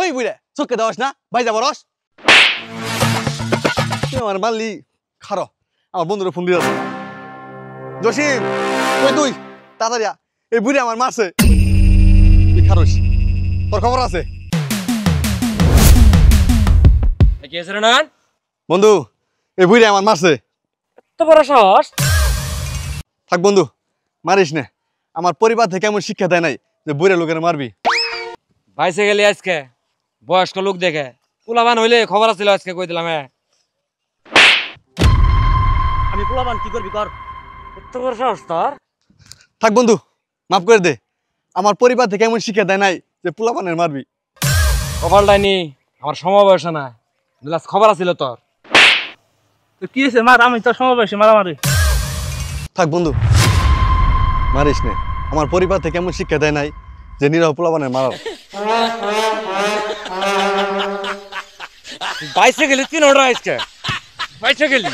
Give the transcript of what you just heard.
ওই বুইরে চোখে দেওয়াস না ভাই যাব রস আমার মানলি খারো আমার বন্ধুরা ফোন দিয়ে জসিম কই তুই তাড়াতাড়ি এই বুড়ি আমার মারছে তুই খারোস তোর খবর আছে কি আছে রে নয়ন বন্ধু এই বুড়ি আমার মারছে এত বড় সাহস থাক বন্ধু মারিস না আমার পরিবার থেকে এমন শিক্ষা দেয় নাই যে বুড়ে লোকের মারবি বাইসে গেলি আজকে বয়স্ক লোক দেখে পোলাবান হইলে খবর আছিল আজকে কই দিলাম আমি পোলাবান কি করবি কর এত বড় সাহস তোর থাক বন্ধু মাফ করে দে আমার পরিবার থেকে এমন শিক্ষা দেয় নাই যে পোলাপানের মারবি খবর লাইনি আমার সমবয়স না দিলাস খবর আছিল তোর তো কি হয়েছে মার আমি তোর সমাবেশে মারামারি থাক বন্ধু মারিস নে আমার পরিবার থেকে এমন শিক্ষা দেয় নাই যে নিরহ পোলাপানের মারার বাইসে গেলি 3 অর্ডার আজকে বাইসে গেলি